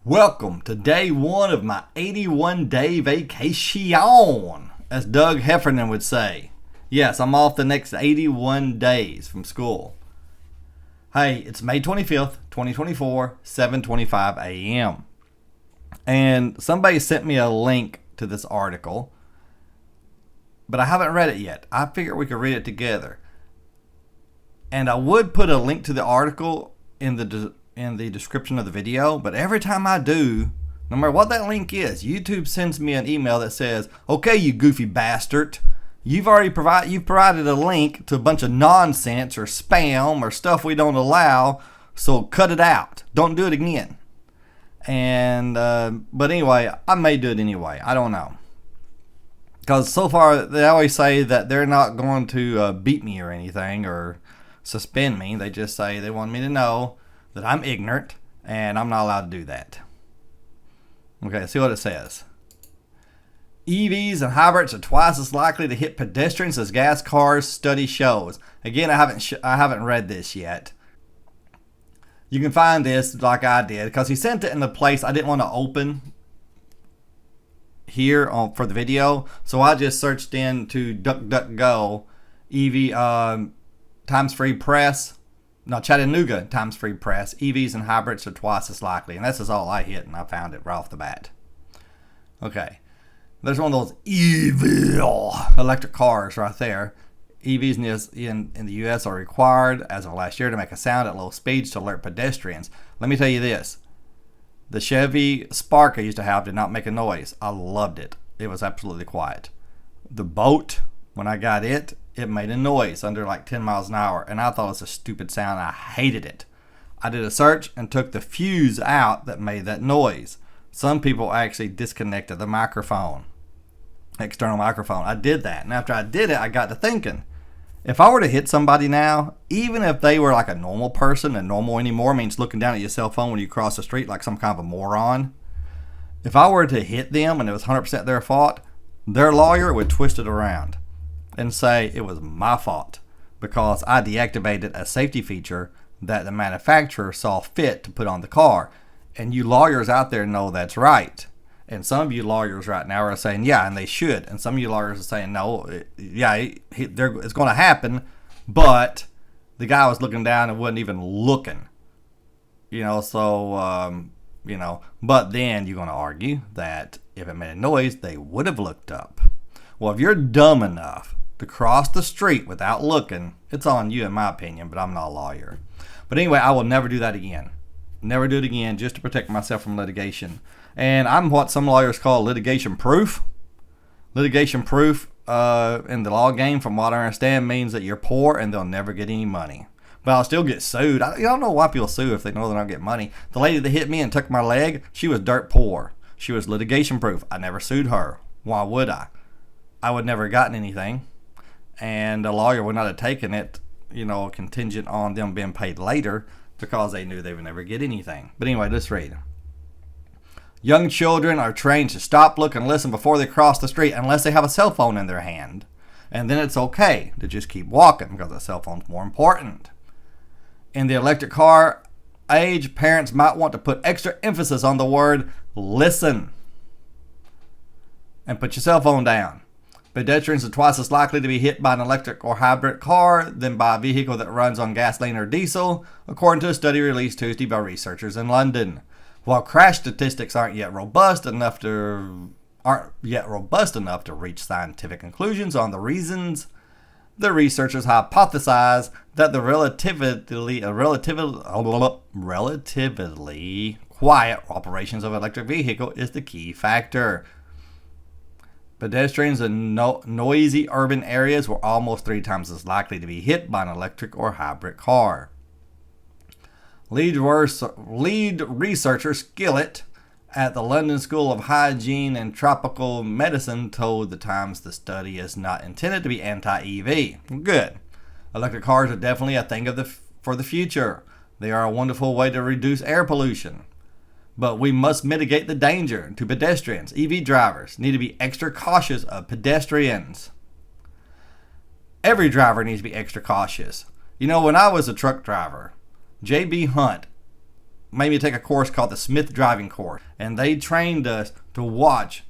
Welcome to day one of my 81-day vacation, as Doug Heffernan would say. Yes, I'm off the next 81 days from school. Hey, it's May 25th, 2024, 7:25 a.m. And somebody sent me a link to this article, but I haven't read it yet. I figured we could read it together. And I would put a link to the article in the description of the video, but every time I do, no matter what that link is, YouTube sends me an email that says, "Okay, you goofy bastard, you've provided a link to a bunch of nonsense or spam or stuff we don't allow, so cut it out. Don't do it again." And but anyway, I may do it anyway. I don't know, because so far they always say that they're not going to beat me or anything or suspend me. They just say they want me to know that I'm ignorant and I'm not allowed to do that. Okay, let's see what it says. EVs and hybrids are twice as likely to hit pedestrians as gas cars, study shows. Again, I haven't read this yet. You can find this like I did, because he sent it in the place I didn't want to open here for the video, so I just searched into DuckDuckGo EV times free press. No, Chattanooga times free press. EVs and hybrids are twice as likely. And that's all I hit, and I found it right off the bat. Okay. There's one of those evil electric cars right there. EVs in the U.S. are required, as of last year, to make a sound at low speeds to alert pedestrians. Let me tell you this. The Chevy Spark I used to have did not make a noise. I loved it. It was absolutely quiet. The Boat, when I got it made a noise under like 10 miles an hour, and I thought it was a stupid sound. I hated it. I did a search and took the fuse out that made that noise. Some people actually disconnected the microphone, external microphone. I did that, and after I did it, I got to thinking, if I were to hit somebody now, even if they were like a normal person, and normal anymore means looking down at your cell phone when you cross the street like some kind of a moron, if I were to hit them and it was 100% their fault, their lawyer would twist it around and say it was my fault because I deactivated a safety feature that the manufacturer saw fit to put on the car. And you lawyers out there know that's right. And some of you lawyers right now are saying, yeah, and they should. And some of you lawyers are saying, no, it's going to happen, but the guy was looking down and wasn't even looking. But then you're going to argue that if it made a noise, they would have looked up. Well, if you're dumb enough to cross the street without looking, it's on you in my opinion, but I'm not a lawyer. But anyway, I will never do that again. Never do it again, just to protect myself from litigation. And I'm what some lawyers call litigation proof. Litigation proof in the law game, from what I understand, means that you're poor and they'll never get any money. But I'll still get sued. I don't know why people sue if they know they're not getting money. The lady that hit me and took my leg, she was dirt poor. She was litigation proof. I never sued her. Why would I? I would never have gotten anything. And a lawyer would not have taken it, contingent on them being paid later, because they knew they would never get anything. But anyway, let's read. Young children are trained to stop, look, and listen before they cross the street unless they have a cell phone in their hand. And then it's okay to just keep walking because the cell phone's more important. In the electric car age, parents might want to put extra emphasis on the word listen. And put your cell phone down. Pedestrians are twice as likely to be hit by an electric or hybrid car than by a vehicle that runs on gasoline or diesel, according to a study released Tuesday by researchers in London. While crash statistics aren't yet robust enough to reach scientific conclusions on the reasons, the researchers hypothesize that the relatively quiet operations of an electric vehicle is the key factor. Pedestrians in noisy urban areas were almost 3 times as likely to be hit by an electric or hybrid car. Lead researcher Skillett at the London School of Hygiene and Tropical Medicine told the Times the study is not intended to be anti-EV. Good. Electric cars are definitely a thing for the future. They are a wonderful way to reduce air pollution. But we must mitigate the danger to pedestrians. EV drivers need to be extra cautious of pedestrians. Every driver needs to be extra cautious. When I was a truck driver, J.B. Hunt made me take a course called the Smith Driving Course. And they trained us to watch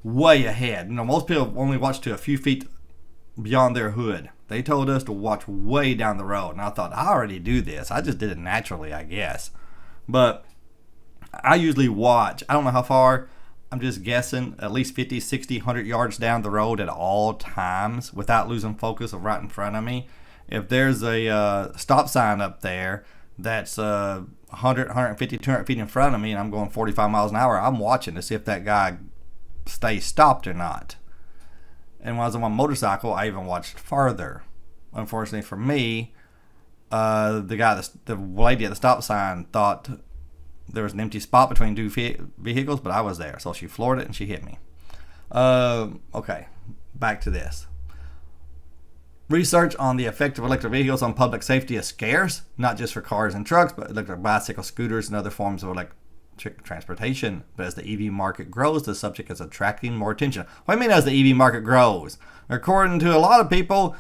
way ahead. Most people only watch to a few feet beyond their hood. They told us to watch way down the road. And I thought, I already do this. I just did it naturally, I guess. But I usually watch, I don't know how far, I'm just guessing, at least 50, 60, 100 yards down the road at all times without losing focus of right in front of me. If there's a stop sign up there that's 100, 150, 200 feet in front of me and I'm going 45 miles an hour, I'm watching to see if that guy stays stopped or not. And when I was on my motorcycle, I even watched farther. Unfortunately for me, the lady at the stop sign thought there was an empty spot between two vehicles, but I was there. So she floored it and she hit me. Okay, back to this. Research on the effect of electric vehicles on public safety is scarce, not just for cars and trucks, but electric bicycles, scooters, and other forms of electric transportation. But as the EV market grows, the subject is attracting more attention. What do you mean as the EV market grows? According to a lot of people,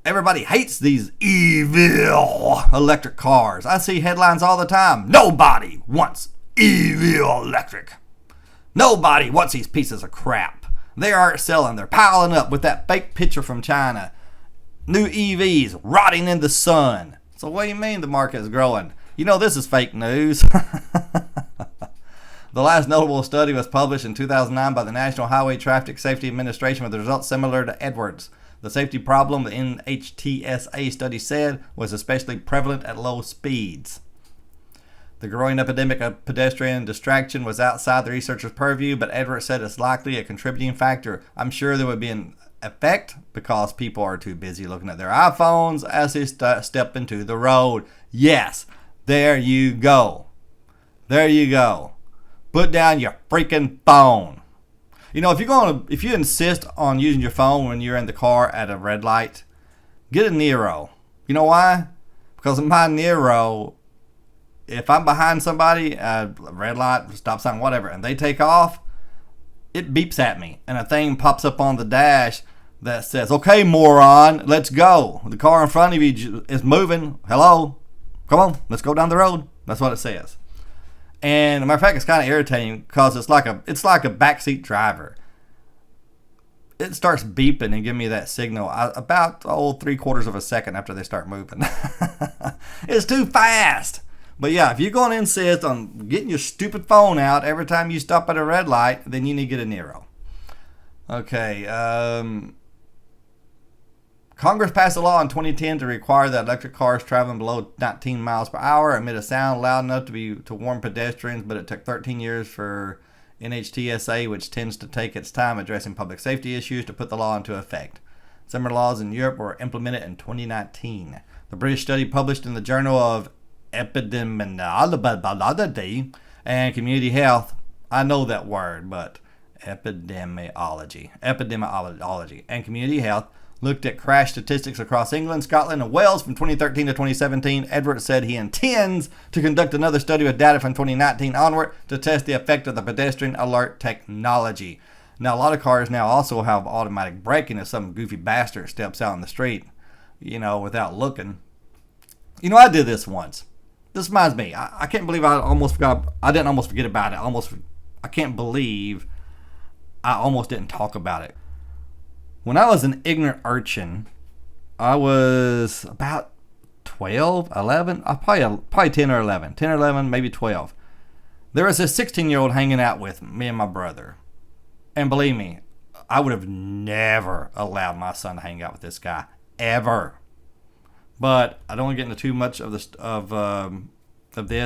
everybody hates these evil electric cars. I see headlines all the time. Nobody wants evil electric. Nobody wants these pieces of crap. They aren't selling. They're piling up with that fake picture from China. New EVs rotting in the sun. So what do you mean the market is growing? This is fake news. The last notable study was published in 2009 by the National Highway Traffic Safety Administration with results similar to Edwards. The safety problem the NHTSA study said was especially prevalent at low speeds. The growing epidemic of pedestrian distraction was outside the researcher's purview, but Edwards said it's likely a contributing factor. I'm sure there would be an effect because people are too busy looking at their iPhones as they step into the road. Yes, there you go. There you go. Put down your freaking phone. If you insist on using your phone when you're in the car at a red light, get a Nero. You know why? Because in my Nero, if I'm behind somebody, red light, stop sign, whatever, and they take off, it beeps at me. And a thing pops up on the dash that says, okay, moron, let's go. The car in front of you is moving. Hello? Come on, let's go down the road. That's what it says. And as a matter of fact, it's kind of irritating because it's like a backseat driver. It starts beeping and giving me that signal about 3/4 of a second after they start moving. It's too fast. But yeah, if you're going to insist on getting your stupid phone out every time you stop at a red light, then you need to get a Nero. Okay. Congress passed a law in 2010 to require that electric cars traveling below 19 miles per hour emit a sound loud enough to warn pedestrians, but it took 13 years for NHTSA, which tends to take its time addressing public safety issues, to put the law into effect. Similar laws in Europe were implemented in 2019. The British study published in the Journal of Epidemiology and Community Health, I know that word, but epidemiology and community health, looked at crash statistics across England, Scotland, and Wales from 2013 to 2017. Edwards said he intends to conduct another study with data from 2019 onward to test the effect of the pedestrian alert technology. Now, a lot of cars now also have automatic braking if some goofy bastard steps out in the street, without looking. I did this once. This reminds me. I can't believe I almost forgot. I didn't almost forget about it. I can't believe I almost didn't talk about it. When I was an ignorant urchin, I was about 12, 11, probably 10 or 11, maybe 12. There was a 16-year-old hanging out with me and my brother. And believe me, I would have never allowed my son to hang out with this guy, ever. But I don't want to get into too much of this,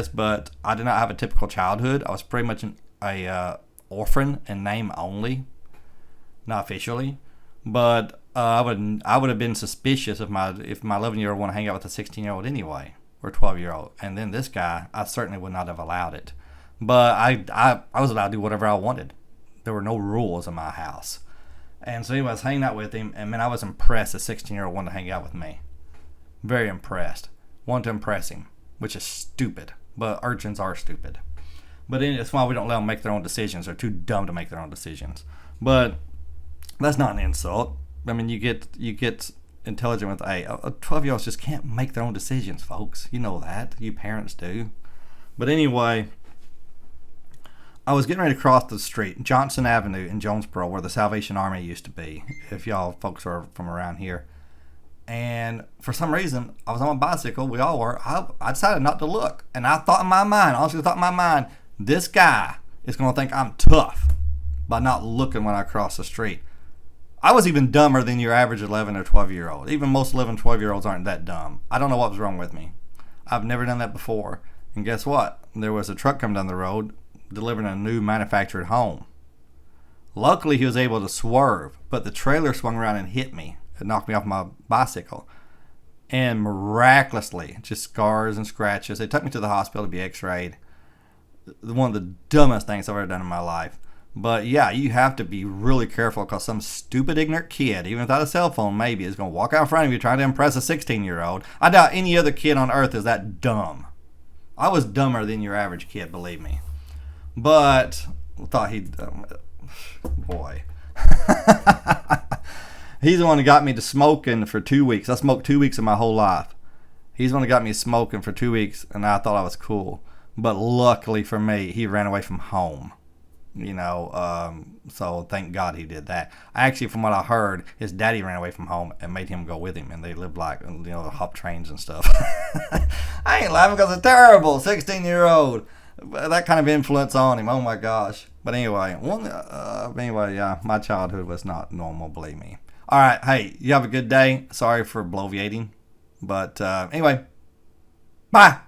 but I did not have a typical childhood. I was pretty much a orphan in name only, not officially. But I would have been suspicious if my 11-year-old want to hang out with a 16-year-old anyway, or 12-year-old. And then this guy, I certainly would not have allowed it. But I was allowed to do whatever I wanted. There were no rules in my house. And so anyway, I was hanging out with him, and man, I was impressed. A 16-year-old wanted to hang out with me. Very impressed. Wanted to impress him, which is stupid. But urchins are stupid. But that's why we don't let them make their own decisions. They're too dumb to make their own decisions. But that's not an insult. I mean, you get intelligent with a 12-year-olds just can't make their own decisions, folks. You know that. You parents do. But anyway, I was getting ready to cross the street, Johnson Avenue in Jonesboro, where the Salvation Army used to be, if y'all folks are from around here. And for some reason, I was on my bicycle. We all were. I decided not to look. And I thought in my mind, honestly thought in my mind, this guy is going to think I'm tough by not looking when I cross the street. I was even dumber than your average 11 or 12-year-old. Even most 11, 12-year-olds aren't that dumb. I don't know what was wrong with me. I've never done that before. And guess what? There was a truck coming down the road delivering a new manufactured home. Luckily, he was able to swerve, but the trailer swung around and hit me. It knocked me off my bicycle. And miraculously, just scars and scratches. They took me to the hospital to be x-rayed. One of the dumbest things I've ever done in my life. But yeah, you have to be really careful because some stupid, ignorant kid, even without a cell phone maybe, is going to walk out in front of you trying to impress a 16-year-old. I doubt any other kid on earth is that dumb. I was dumber than your average kid, believe me. But I thought he'd... boy. He's the one who got me to smoking for 2 weeks. I smoked 2 weeks of my whole life. He's the one who got me smoking for 2 weeks, and I thought I was cool. But luckily for me, he ran away from home. So thank God he did that. Actually, from what I heard, his daddy ran away from home and made him go with him, and they lived like, hop trains and stuff. I ain't laughing because it's terrible. 16-year-old. That kind of influence on him. Oh my gosh. But anyway, yeah, my childhood was not normal, believe me. All right, hey, you have a good day. Sorry for bloviating. But anyway, bye.